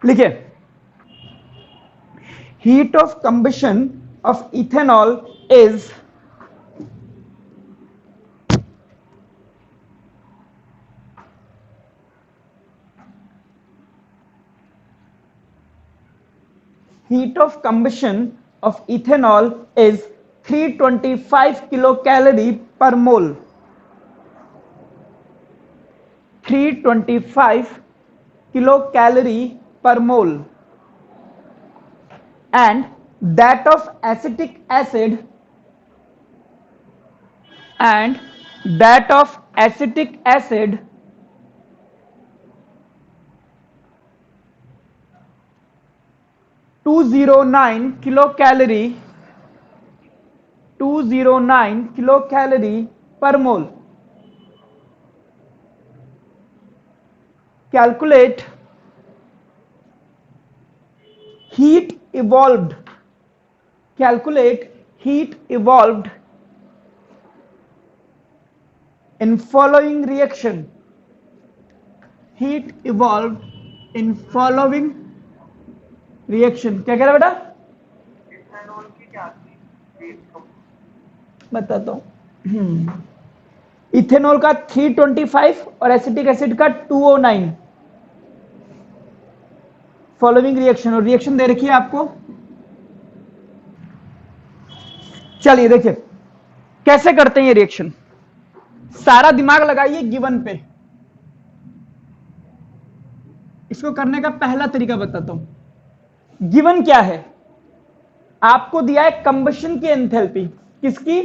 लिखिए, heat of combustion of ethanol is heat of combustion of ethanol is 325 kilocalorie per mole. 325 kilocalorie per mole, and that of acetic acid and that of acetic acid 209 kilocalorie 209 kilocalorie per mole. Calculate heat evolved in following reaction. Heat evolved in following reaction. क्या कह रहा बेटा? Ethanol की क्या थी? बताता हूं। Ethanol का 325 और एसिटिक एसिड का 209। फॉलोइंग रिएक्शन, और रिएक्शन दे रखी है आपको। चलिए देखिए कैसे करते हैं ये रिएक्शन। सारा दिमाग लगाइए गिवन पे। इसको करने का पहला तरीका बताता हूं। गिवन क्या है? आपको दिया है कंबशन की एंथैल्पी, किसकी?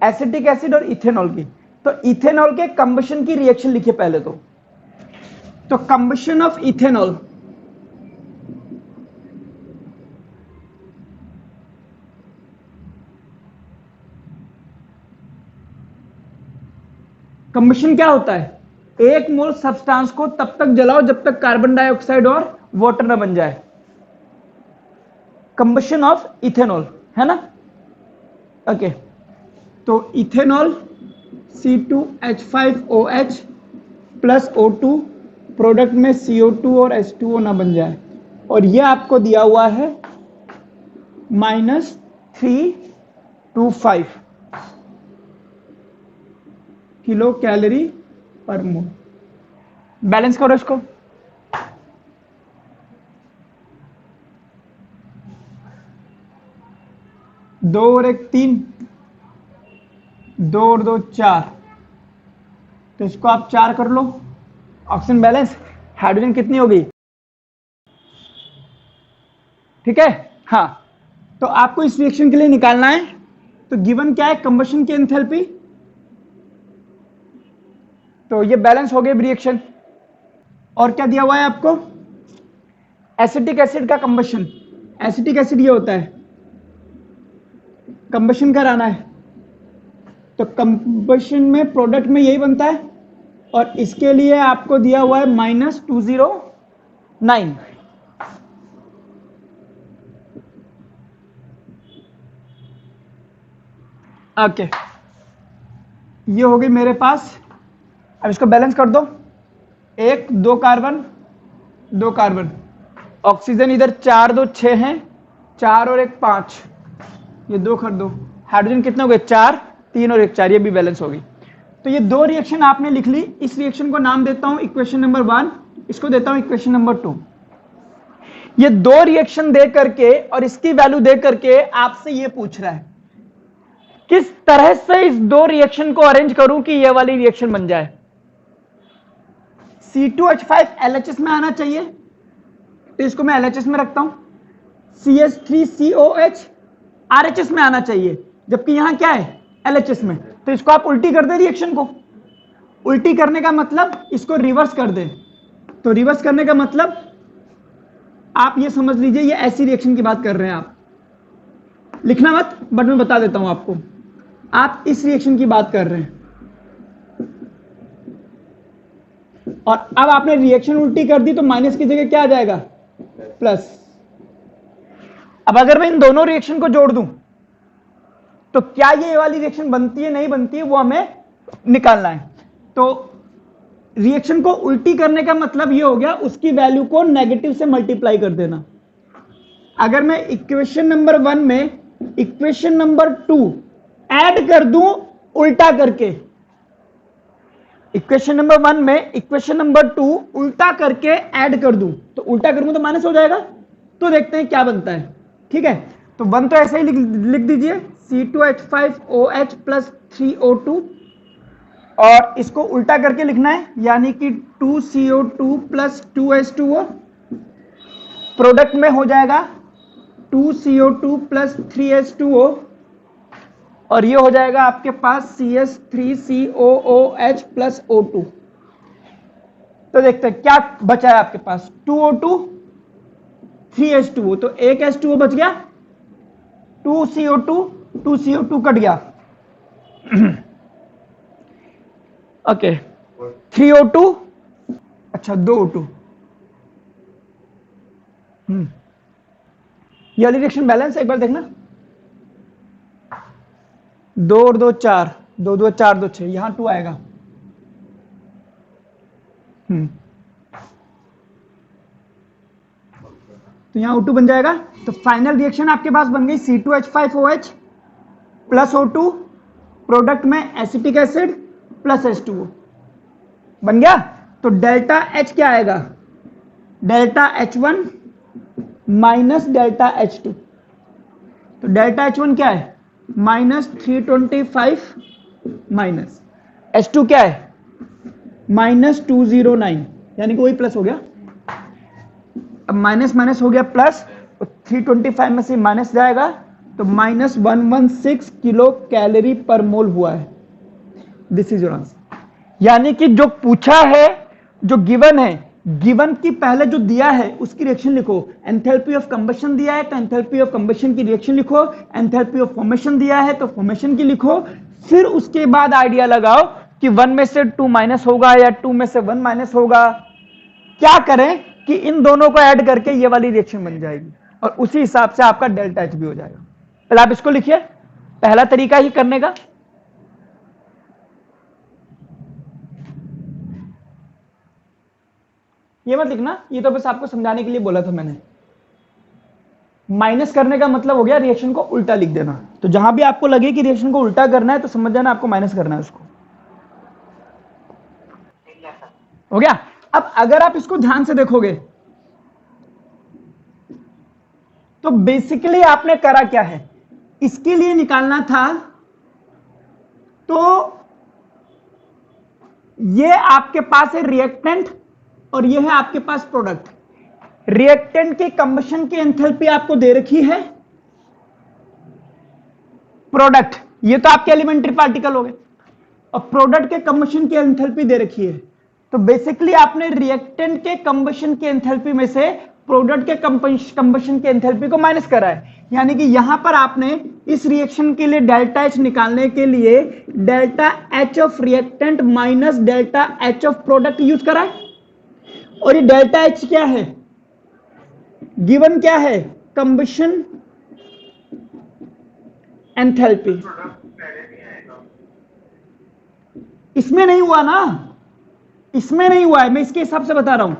एसिटिक एसिड और इथेनॉल की। तो इथेनॉल के कंबशन की रिएक्शन लिखिए पहले तो कंबशन ऑफ इथेनॉल, कंबशन क्या होता है? एक मोल सब्सटेंस को तब तक जलाओ जब तक कार्बन डाइऑक्साइड और वाटर ना बन जाए। कंबशन ऑफ इथेनॉल है ना? ओके, तो ethanol C2H5OH plus O2, product में CO2 और H2O ना बन जाए। और ये आपको दिया हुआ है -325 किलो कैलोरी पर मोल। बैलेंस करो इसको। दो और एक 3, 2 और 2 4, तो इसको आप 4 कर लो। ऑक्सीजन बैलेंस, हाइड्रोजन कितनी होगी? ठीक है, हाँ। तो आपको इस रिएक्शन के लिए निकालना है। तो गिवन क्या है? कंबशन की एंथैल्पी। तो ये बैलेंस हो गई रिएक्शन। और क्या दिया हुआ है आपको? एसिटिक एसिड का कंबशन। एसिटिक एसिड ये होता है, कंबशन कराना है। तो कंबशन में प्रोडक्ट में यही बनता है, और इसके लिए आपको दिया हुआ है -209। ओके, ये हो गई मेरे पास। अब इसको बैलेंस कर दो। 1 2 कार्बन 2 कार्बन, ऑक्सीजन इधर 4 2 6 हैं, 4 और 1 5, ये 2 कर दो। हाइड्रोजन कितने हो गए? 4 3 और 1 4, ये भी बैलेंस हो गई। तो ये दो रिएक्शन आपने लिख ली। इस रिएक्शन को नाम देता हूं इक्वेशन नंबर 1, इसको देता हूं इक्वेशन नंबर 2। ये दो रिएक्शन दे करके और इसकी वैल्यू दे करके आपसे ये पूछ रहा है किस तरह से इस दो रिएक्शन को अरेंज करूं कि ये वाली रिएक्शन बन जाए। C2H5 LHS में आना चाहिए, तो इसको मैं LHS में रखता हूं। CH3COH RHS में आना चाहिए, जबकि यहां क्या है? LHS में। तो इसको आप उल्टी कर दे रिएक्शन को। उल्टी करने का मतलब इसको रिवर्स कर दे। तो रिवर्स करने का मतलब आप ये समझ लीजिए ये ऐसी रिएक्शन की बात कर रहे हैं आप। लिखना मत, बट मैं बता देता हूं आपको। आप इस रिएक्शन की बात कर रहे हैं, और अब आपने रिएक्शन उल्टी कर दी तो माइनस की जगह क्या आ जाएगा? प्लस। अब अगर मैं इन दोनों रिएक्शन को जोड़ दूं तो क्या ये वाली रिएक्शन बनती है नहीं बनती है, वो हमें निकालना है। तो रिएक्शन को उल्टी करने का मतलब ये हो गया उसकी वैल्यू को नेगेटिव से मल्टीप्लाई कर देना। अगर मैं इक्वेशन नंबर 1 में इक्वेशन नंबर 2 ऐड कर दूं उल्टा करके, इक्वेशन नंबर 1 में इक्वेशन नंबर 2 उल्टा करके ऐड कर दूं, तो उल्टा करूंगा तो माइनस हो जाएगा। तो देखते हैं क्या बनता है। ठीक है, तो 1 तो ऐसे ही लिख दीजिए C2H5OH प्लस 3O2, और इसको उल्टा करके लिखना है यानी कि 2CO2 प्लस 2H2O, प्रोडक्ट में हो जाएगा 2CO2 प्लस 3H2O, और ये हो जाएगा आपके पास CH3COOH प्लस O2। तो देखते हैं क्या बचा है आपके पास, 2O2 3H2O, तो एक H2O बच गया, 2CO2 2CO2 कट गया ओके 3O2, अच्छा 2O2। ये वाली रिएक्शन बैलेंस एक बार देखना, 2 और 2 4, 2 2 4 2 6, यहां 2 आएगा। तो यहां O2 बन जाएगा। तो फाइनल रिएक्शन आपके पास बन गई C2H5OH प्लस O2, प्रोडक्ट में एसिटिक एसिड प्लस H2O बन गया। तो डेल्टा H क्या आएगा, delta H1 minus delta H2। तो डेल्टा H1 क्या है, माइनस 325 माइनस H2 क्या है, माइनस 209, यानी कि वही प्लस हो गया। अब माइनस माइनस हो गया प्लस, 325 में से माइनस जाएगा तो माइनस 116 किलो कैलोरी पर मोल हुआ है। This is your answer. यानी कि जो पूछा है, जो गिवन है, गिवन की पहले जो दिया है उसकी रिएक्शन लिखो। एंथैल्पी ऑफ कंबशन दिया है तो एंथैल्पी ऑफ कंबशन की रिएक्शन लिखो, एंथैल्पी ऑफ फॉर्मेशन दिया है तो फॉर्मेशन की लिखो, फिर उसके बाद आइडिया लगाओ कि 1 में से 2 माइनस होगा या 2 में से 1 माइनस होगा। क्या करें कि इन दोनों को ऐड करके ये वाली रिएक्शन बन जाएगी और उसी हिसाब से आपका डेल्टा H भी हो जाएगा। पहले आप इसको लिखिए, पहला तरीका ही करने का। ये मत लिखना, ये तो बस आपको समझाने के लिए बोला था मैंने। माइनस करने का मतलब हो गया रिएक्शन को उल्टा लिख देना। तो जहां भी आपको लगे कि रिएक्शन को उल्टा करना है तो समझ जाना आपको माइनस करना है उसको। हो गया। अब अगर आप इसको ध्यान से देखोगे तो बेसिकली आपने करा क्या है, इसके लिए निकालना था तो ये आपके पास है रिएक्टेंट और ये है आपके पास प्रोडक्ट। रिएक्टेंट के कंबशन की एंथैल्पी आपको दे रखी है, प्रोडक्ट ये तो आपके एलिमेंट्री पार्टिकल हो गए, और प्रोडक्ट के कंबशन की एंथैल्पी दे रखी है। तो बेसिकली आपने रिएक्टेंट के कंबशन की एंथैल्पी में से प्रोडक्ट के कंबशन की एंथैल्पी को माइनस करा है। यानी कि यहां पर आपने इस रिएक्शन के लिए डेल्टा H निकालने के लिए delta H of reactant minus delta H of product use करा है। और ये डेल्टा H क्या है, गिवन क्या है, कंबशन एंथैल्पी। इसमें नहीं हुआ ना, इसमें नहीं हुआ है, मैं इसके हिसाब से बता रहा हूं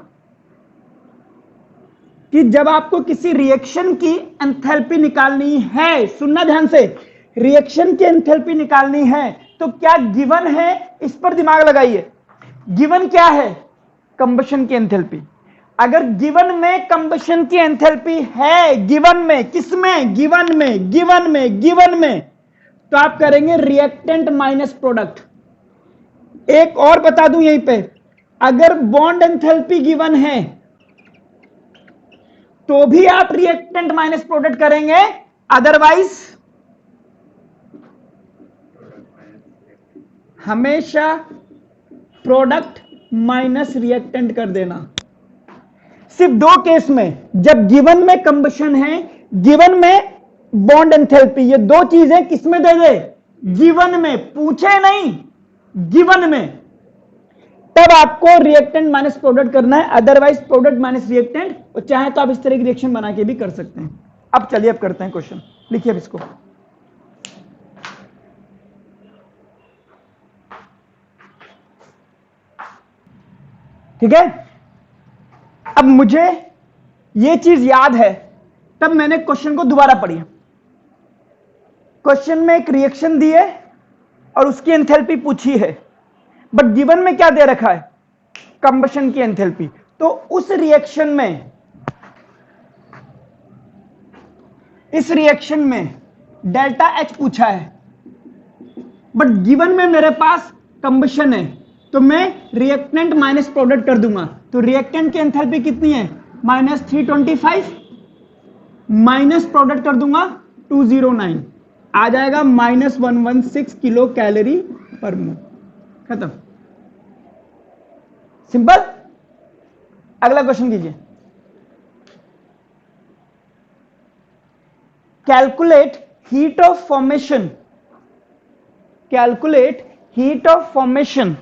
कि जब आपको किसी रिएक्शन की एंथैल्पी निकालनी है, सुनना ध्यान से, रिएक्शन की एंथैल्पी निकालनी है तो क्या गिवन है, इस पर दिमाग लगाइए। गिवन क्या है, कंबशन की एंथैल्पी। अगर गिवन में कंबशन की एंथैल्पी है, गिवन में, किसमें, गिवन में, गिवन में, गिवन में, तो आप करेंगे रिएक्टेंट माइनस प्रोडक्ट। एक और बता दूं यहीं पे, अगर बॉन्ड एंथैल्पी गिवन है तो भी आप रिएक्टेंट माइनस प्रोडक्ट करेंगे, अदरवाइज हमेशा प्रोडक्ट माइनस रिएक्टेंट कर देना। सिर्फ दो केस में, जब गिवन में कंबशन है, गिवन में बॉन्ड एंथैल्पी, ये दो चीजें किसमें दे दे, गिवन में, पूछे नहीं, गिवन में, तब आपको रिएक्टेंट माइनस प्रोडक्ट करना है, अदरवाइज प्रोडक्ट माइनस रिएक्टेंट। और चाहे तो आप इस तरह की रिएक्शन बना के भी कर सकते हैं। अब चलिए अब करते हैं क्वेश्चन, लिखिए अब इसको। ठीक है, अब मुझे ये चीज याद है, तब मैंने क्वेश्चन को दोबारा पढ़ी। क्वेश्चन में एक रिएक्शन दी है और उसकी एंथैल्पी पूछी है, बट गिवन में क्या दे रखा है, कंबशन की एंथैल्पी। तो उस रिएक्शन में, इस रिएक्शन में डेल्टा एच पूछा है, बट गिवन में मेरे पास कंबशन है, तो मैं रिएक्टेंट माइनस प्रोडक्ट कर दूंगा। तो रिएक्टेंट की एंथैल्पी कितनी है, -325, माइनस प्रोडक्ट कर दूंगा 209, आ जाएगा -116 किलो कैलोरी पर मोल। खत्म, सिंपल। अगला क्वेश्चन कीजिए। Calculate heat of formation, calculate heat of formation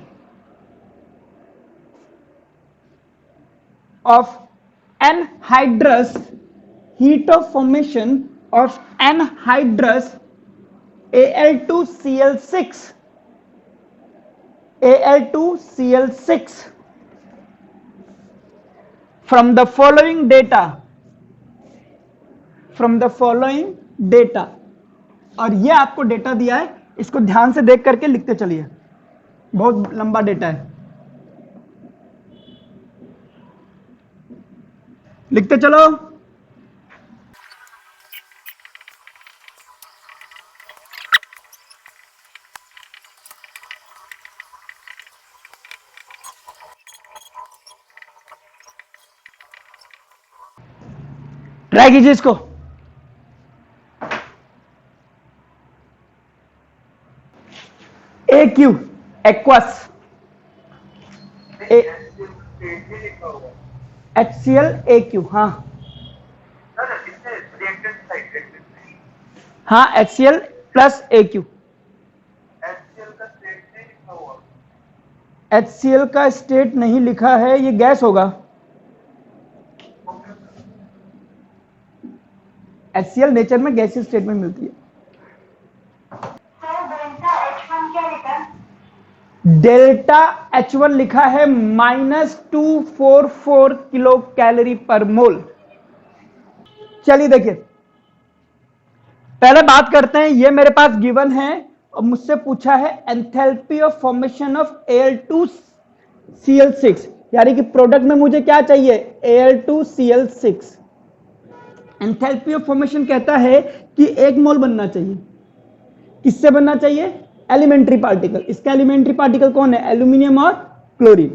of anhydrous, heat of formation of anhydrous Al2Cl6, Al2Cl6 from the following data, from the following data। और ये आपको डेटा दिया है, इसको ध्यान से देख करके लिखते चलिए, बहुत लंबा डेटा है, लिखते चलो। ट्राई कीजिए इसको। ए क्यू एक्वस, HCl AQ, हाँ हाँ HCl प्लस AQ। HCl का स्टेट नहीं लिखा है, ये गैस होगा। HCl नेचर में गैसीय स्टेट में मिलती है। डेल्टा H1 लिखा है -244 किलो कैलोरी पर मोल। चलिए देखिए, पहले बात करते हैं, ये मेरे पास गिवन है और मुझसे पूछा है enthalpy of formation of Al2Cl6, यानी कि प्रोडक्ट में मुझे क्या चाहिए, Al2Cl6। एंथैल्पी ऑफ फॉर्मेशन कहता है कि 1 मोल बनना चाहिए। किससे बनना चाहिए, एलिमेंट्री पार्टिकल। इसका एलिमेंट्री पार्टिकल कौन है, एल्यूमिनियम और क्लोरीन।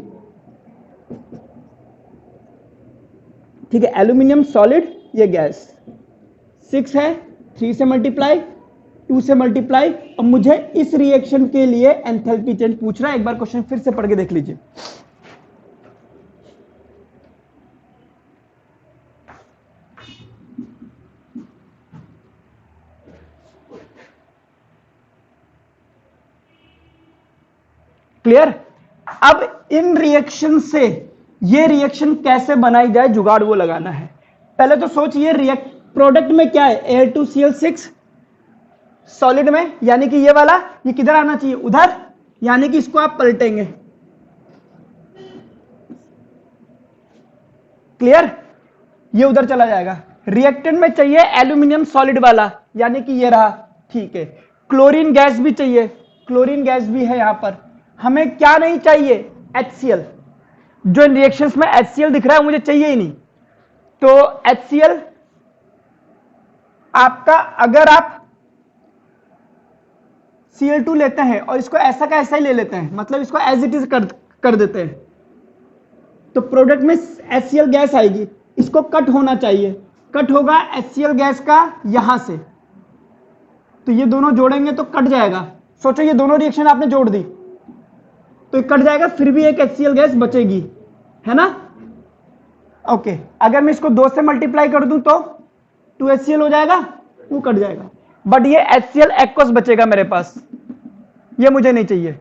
ठीक है, एल्यूमिनियम सॉलिड, ये गैस। 6 है, 3 से मल्टीप्लाई, 2 से मल्टीप्लाई। और मुझे इस रिएक्शन के लिए एंथैल्पी चेंज पूछ रहा है। एक बार क्वेश्चन फिर से पढ़ के देख लीजिए। क्लियर। अब इन रिएक्शन से ये रिएक्शन कैसे बनाई जाए, जुगाड़ वो लगाना है। पहले तो सोचिए प्रोडक्ट में क्या है, Al2Cl6 सॉलिड में, यानी कि ये वाला, ये किधर आना चाहिए, उधर, यानी कि इसको आप पलटेंगे। क्लियर, ये उधर चला जाएगा। रिएक्टेंट में चाहिए एल्यूमिनियम सॉलिड वाला, यानी कि ये रहा। ठीक है, क्लोरीन गैस भी चाहिए, क्लोरीन गैस भी है यहां पर। हमें क्या नहीं चाहिए, HCl। जो इन रिएक्शंस में HCl दिख रहा है मुझे चाहिए ही नहीं। तो HCl आपका, अगर आप Cl2 लेते हैं और इसको ऐसा का ऐसा ही ले लेते हैं, मतलब इसको एज इट इज कर देते हैं, तो प्रोडक्ट में HCl गैस आएगी। इसको कट होना चाहिए, कट होगा HCl गैस का यहां से, तो ये दोनों जोड़ेंगे तो कट जाएगा। सोचो ये दोनों रिएक्शन आपने जोड़ दी तो कट जाएगा, फिर भी एक HCl गैस बचेगी, है ना। ओके, अगर मैं इसको 2 से मल्टीप्लाई कर दूं तो 2HCl हो जाएगा, 2 कट जाएगा, बट ये HCl एक्वस बचेगा मेरे पास, ये मुझे नहीं चाहिए।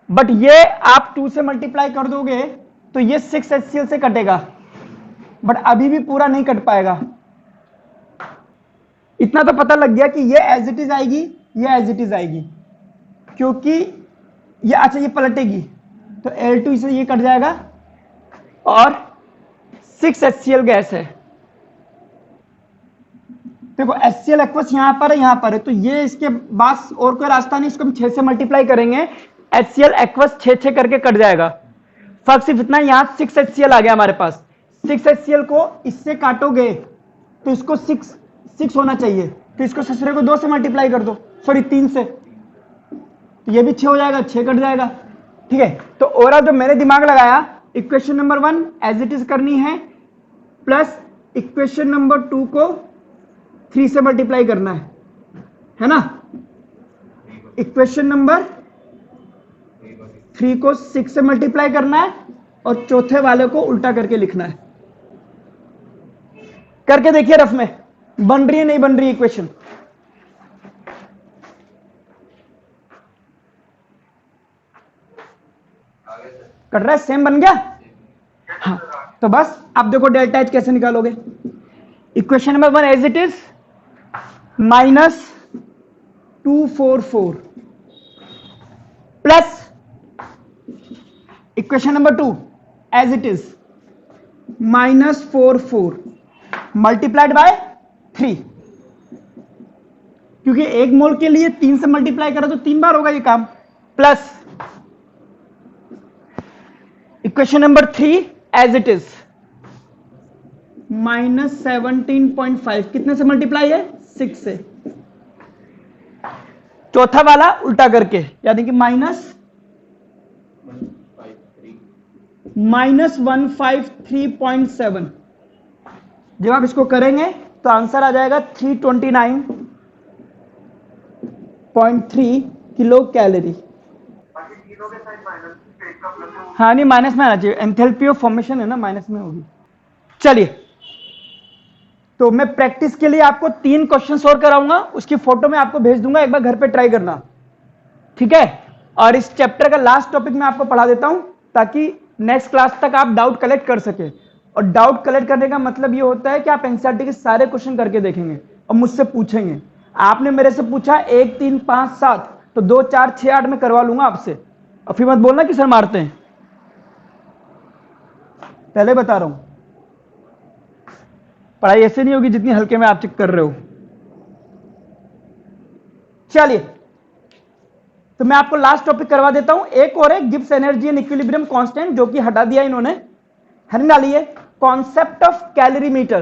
बट ये आप 2 से मल्टीप्लाई कर दोगे तो ये 6HCl से कटेगा, बट अभी भी पूरा नहीं कट पाएगा। इतना तो पता लग गया कि ये एज इट इज आएगी, ये एज इट इज आएगी, क्योंकि ये, अच्छा ये पलटेगी तो L2 से ये कट जाएगा, और 6 HCl गैस है। देखो HCl एक्वस यहां पर है, यहां पर है, तो ये इसके पास और कोई रास्ता नहीं, इसको हम 6 से मल्टीप्लाई करेंगे, HCl एक्वस 6 करके कट जाएगा। फर्क सिर्फ इतना, यहां 6 HCl आ गया हमारे पास। 6 HCl को इससे काटोगे तो इसको 6 होना चाहिए, तो इसको ससुरे को 2 से मल्टीप्लाई कर दो, सॉरी 3 से, तो ये भी 6 हो जाएगा, 6 कट जाएगा। ठीक है, तो ओवरऑल जो मैंने दिमाग लगाया, equation number 1 as it is करनी है, प्लस इक्वेशन नंबर 2 को 3 से मल्टीप्लाई करना है ना। इक्वेशन नंबर 3 को 6 से मल्टीप्लाई करना है और चौथे वाले को उल्टा करके लिखना है। करके देखिए रफ में, बन रही है नहीं बन रही इक्वेशन। कट रहा है, सेम बन गया। हाँ, तो बस अब देखो डेल्टा एच कैसे निकालोगे। Equation number 1 as it is -244 plus equation number 2 as it is -44 multiplied by 3, क्योंकि एक मोल के लिए 3 से मल्टीप्लाई करो तो 3 बार होगा ये काम, plus equation number 3 as it is -17.5, कितने से मल्टीप्लाई है, 6 से, चौथा वाला उल्टा करके, यानी कि -153.7। जब आप इसको करेंगे तो आंसर आ जाएगा 329.3 किलो कैलोरी। बाकी तीनों के साइड माइनस, एक का प्लस है। हाँ नहीं, माइनस में आना चाहिए, एंथैल्पी ऑफ फॉर्मेशन है ना, माइनस में होगी। चलिए, तो मैं प्रैक्टिस के लिए आपको 3 क्वेश्चन और कराऊंगा, उसकी फोटो मैं आपको भेज दूंगा, एक बार घर पे ट्राई करना, ठीक है। और इस चैप्टर का लास्ट टॉपिक मैं आपको पढ़ा देता हूं, ताकि नेक्स्ट क्लास तक आप डाउट कलेक्ट कर सके। और डाउट कलेक्ट करने का मतलब ये होता है कि आप एनसीईआरटी के सारे क्वेश्चन करके देखेंगे और मुझसे पूछेंगे। आपने मेरे से पूछा 1 3 5 7, तो 2 4 6 8 में करवा लूंगा आपसे, और फिर मत बोलना कि सर मारते हैं, पहले बता रहा हूं। पढ़ाई ऐसे नहीं होगी जितनी हल्के में आप चेक कर रहे हो। चलिए, तो मैं आपको लास्ट टॉपिक करवा देता हूं, एक और है Gibbs energy and equilibrium constant, जो कि हटा दिया इन्होंने, है ना, डालिए concept of calorimeter.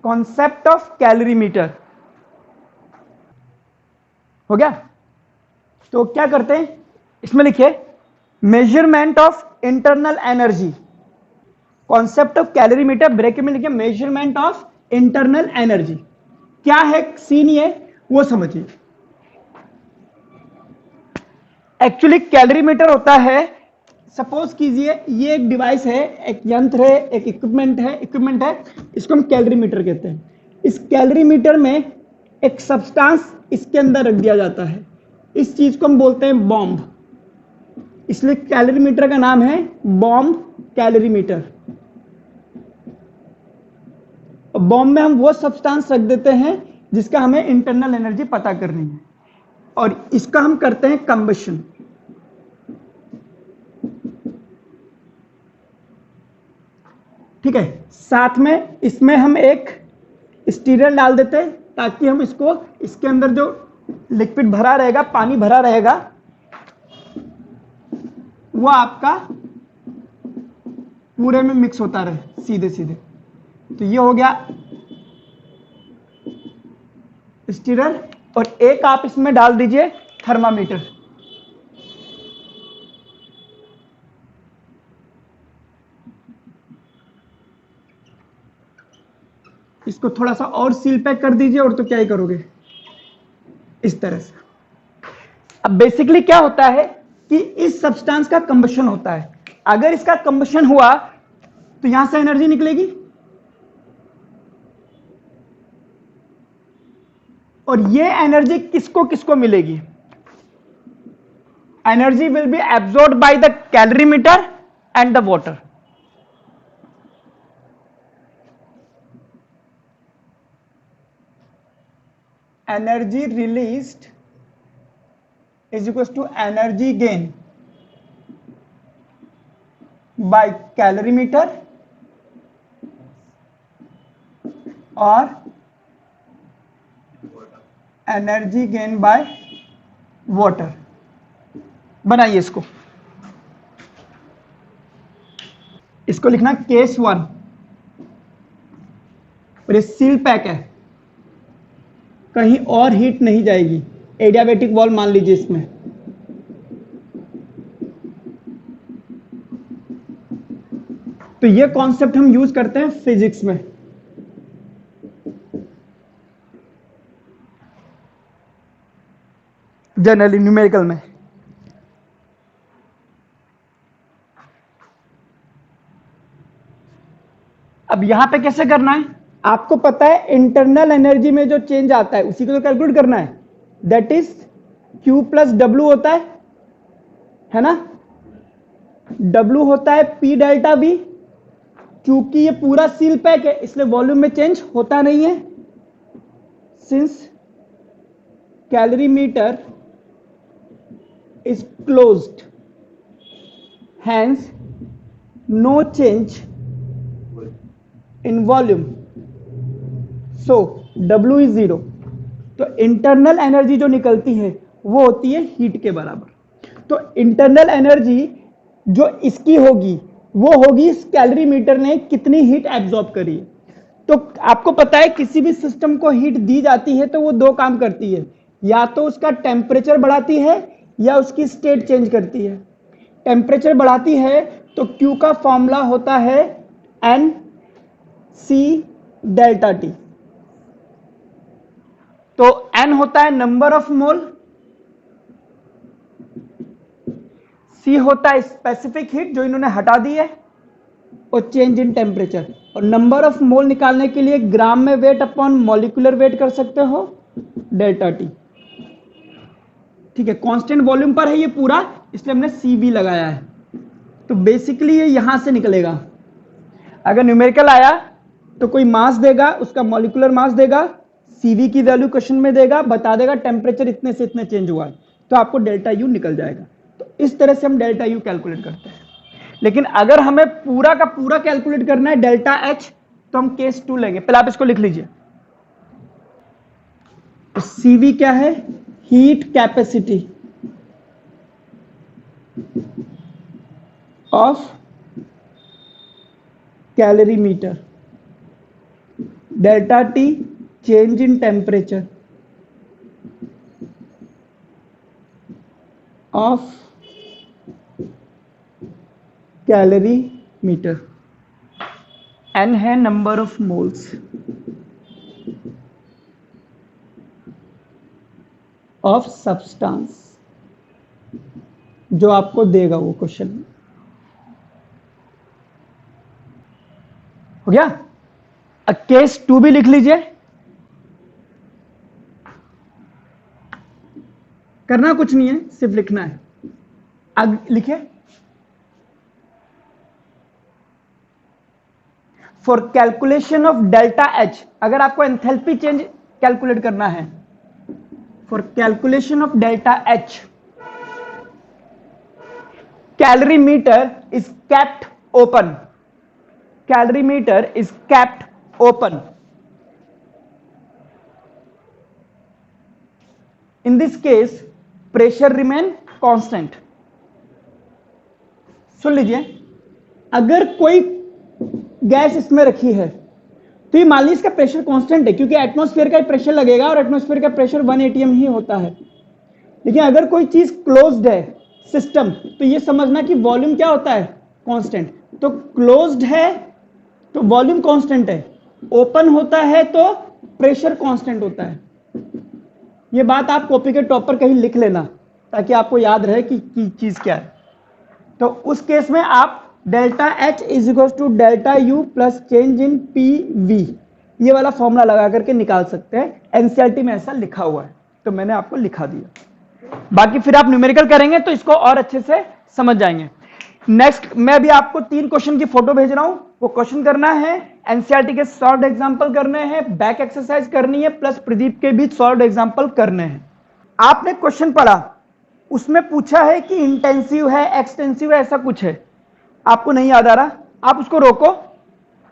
Concept of calorimeter हो गया। तो क्या करते हैं, इसमें लिखिए measurement of internal energy. Concept of calorimeter, bracket में लिखिए मेजरमेंट ऑफ इंटरनल एनर्जी। क्या है सीन ये, वो समझिए। एक्चुअली कैलोरीमीटर होता है, सपोज कीजिए ये एक डिवाइस है, एक यंत्र है, एक इक्विपमेंट है, इसको हम कैलोरीमीटर कहते हैं। इस कैलोरीमीटर में एक सब्सटेंस इसके अंदर रख दिया जाता है, इस चीज को हम बोलते हैं बॉम्ब, इसलिए कैलोरीमीटर का नाम है बॉम्ब कैलोरीमीटर। बॉम्ब में हम वो सब्सटेंस रख देते हैं जिसका हमें इंटरनल एनर्जी पता करनी है, और इसका हम करते हैं कंबशन। ठीक है, साथ में इसमें हम एक स्टीरर डाल देते हैं, ताकि हम इसको, इसके अंदर जो लिक्विड भरा रहेगा, पानी भरा रहेगा, वो आपका पूरे में मिक्स होता रहे सीधे सीधे। तो ये हो गया स्टीरर, और एक आप इसमें डाल दीजिए थर्मामीटर। इसको थोड़ा सा और सील पैक कर दीजिए, और तो क्या ही करोगे, इस तरह से। अब बेसिकली क्या होता है कि इस सब्सटेंस का कंबशन होता है, अगर इसका कंबशन हुआ तो यहां से एनर्जी निकलेगी, और ये एनर्जी किसको किसको मिलेगी, energy will be absorbed by the calorimeter and the water. Energy released is equal to energy gain. By calorimeter और एनर्जी गेन बाय वाटर। बनाइए इसको लिखना केस 1 और ये सील पैक है, कहीं और हीट नहीं जाएगी। एडियाबेटिक वॉल मान लीजिए इसमें। तो ये कॉन्सेप्ट हम यूज करते हैं फिजिक्स में। जनरली न्यूमेरिकल में। अब यहां पे कैसे करना है, आपको पता है इंटरनल एनर्जी में जो चेंज आता है उसी को तो कैलकुलेट करना है। That is Q plus W होता है ना। W होता है P डेल्टा V। क्योंकि ये पूरा सील पैक है इसलिए वॉल्यूम में चेंज होता नहीं है। Since calorimeter is closed, hence no change in volume, so W is 0। तो इंटरनल एनर्जी जो निकलती है वो होती है हीट के बराबर। तो इंटरनल एनर्जी जो इसकी होगी वो होगी इस कैलोरीमीटर ने कितनी हीट एब्जॉर्ब करी है। तो आपको पता है किसी भी सिस्टम को हीट दी जाती है तो वो दो काम करती है, या तो उसका टेम्परेचर बढ़ाती है या उसकी स्टेट चेंज करती है। टेम्परेचर बढ़ाती है तो Q का फॉर्मूला होता है N C डेल्टा T। तो N होता है नंबर ऑफ मोल, C होता है स्पेसिफिक हीट जो इन्होंने हटा दी है, और चेंज इन टेम्परेचर। और नंबर ऑफ मोल निकालने के लिए ग्राम में वेट अपॉन मॉलिक्यूलर वेट कर सकते हो, डेल्टा T। ठीक है, कांस्टेंट वॉल्यूम पर है ये पूरा इसलिए हमने CV लगाया है। तो बेसिकली ये यहां से निकलेगा। अगर न्यूमेरिकल आया तो कोई मास देगा, उसका मॉलिक्यूलर मास देगा, CV की वैल्यू क्वेश्चन में देगा, बता देगा टेम्परेचर इतने से इतने चेंज हुआ है, तो आपको डेल्टा U निकल जाएगा। तो इस तरह से हम डेल्टा U कैलकुलेट करते हैं। लेकिन अगर हमें पूरा का पूरा कैलकुलेट करना है डेल्टा H, तो हम केस 2 लेंगे। पहले आप इसको लिख लीजिए। तो CV क्या है, heat capacity of calorimeter, delta T change in temperature of calorimeter, N है number of moles of substance जो आपको देगा वो क्वेश्चन में। हो गया। अब केस 2 भी लिख लीजिए। करना कुछ नहीं है, सिर्फ लिखना है। अब लिखिए, for calculation of delta H, अगर आपको एंथैल्पी चेंज कैलकुलेट करना है, for calculation of delta H, calorimeter is kept open, calorimeter is kept open. In this case, pressure remain constant। सुन लीजिए, अगर कोई गैस इसमें रखी है तो ये मान लीजिए इसका प्रेशर कांस्टेंट है, क्योंकि एटमॉस्फेयर का प्रेशर लगेगा और एटमॉस्फेयर का प्रेशर 1 atm ही होता है। लेकिन अगर कोई चीज क्लोज्ड है सिस्टम, तो ये समझना कि वॉल्यूम क्या होता है, कांस्टेंट। तो क्लोज्ड है तो वॉल्यूम कांस्टेंट है, ओपन होता है तो प्रेशर कांस्टेंट होता है। ये बात आप कॉपी के टॉप पर कहीं लिख लेना ताकि आपको याद रहे कि चीज क्या है। तो उस केस में आप delta H is equal to delta U plus change in PV, ये वाला फॉर्मूला लगा करके निकाल सकते हैं। एनसीईआरटी में ऐसा लिखा हुआ है, तो मैंने आपको लिखा दिया। बाकी फिर आप न्यूमेरिकल करेंगे तो इसको और अच्छे से समझ जाएंगे। नेक्स्ट मैं भी आपको 3 क्वेश्चन की फोटो भेज रहा हूं, वो क्वेश्चन करना है, एनसीईआरटी के सॉल्व एग्जांपल करने हैं, बैक एक्सरसाइज करनी है, प्लस प्रदीप के भी सॉल्व एग्जांपल करने हैं। आपने क्वेश्चन पढ़ा, उसमें पूछा है कि इंटेंसिव है, एक्सटेंसिव है, ऐसा कुछ है। आपको नहीं याद आ रहा, आप उसको रोको,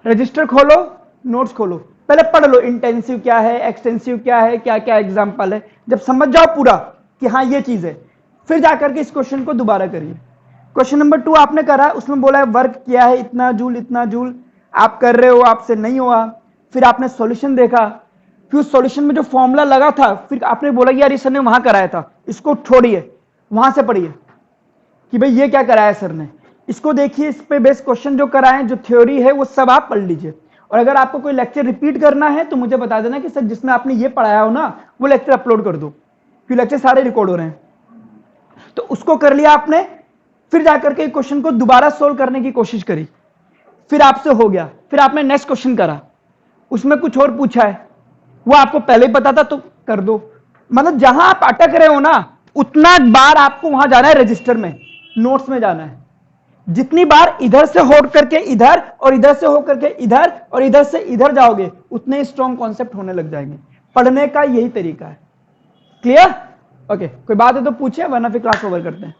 रजिस्टर खोलो, नोट्स खोलो, पहले पढ़ लो इंटेंसिव क्या है, एक्सटेंसिव क्या है, क्या क्या एग्जाम्पल है। जब समझ जाओ पूरा कि हाँ ये चीज है, फिर जाकर के इस क्वेश्चन को दोबारा करिए। क्वेश्चन नंबर 2 आपने करा, उसमें बोला है वर्क किया है इतना जूल इतना जूल, आप कर रहे हो, आपसे नहीं हुआ, फिर आपने सॉल्यूशन देखा, फिर उस सॉल्यूशन में जो फॉर्मूला लगा था, फिर आपने बोला यार इस सर ने वहां कराया था, इसको छोड़िए, वहां से पढ़िए कि भाई ये क्या कराया सर ने, इसको देखिए, इस पे बेस क्वेश्चन जो कराए, जो थ्योरी है वो सब आप पढ़ लीजिए। और अगर आपको कोई लेक्चर रिपीट करना है तो मुझे बता देना कि सर जिसमें आपने ये पढ़ाया हो ना वो लेक्चर अपलोड कर दो, क्योंकि लेक्चर सारे रिकॉर्ड हो रहे हैं। तो उसको कर लिया आपने, फिर जाकर के क्वेश्चन को दोबारा सोल्व करने की कोशिश करी, फिर आपसे हो गया, फिर आपने नेक्स्ट क्वेश्चन करा, उसमें कुछ और पूछा है, वो आपको पहले ही पता था तो कर दो। मतलब जहां आप अटक रहे हो ना, उतना बार आपको वहां जाना है, रजिस्टर में, नोट्स में जाना है। जितनी बार इधर से होकर करके इधर और इधर से होकर के इधर और इधर से इधर जाओगे, उतने स्ट्रॉन्ग कॉन्सेप्ट होने लग जाएंगे। पढ़ने का यही तरीका है। क्लियर? ओके, कोई बात है तो पूछिए, वरना फिर क्लास ओवर करते हैं।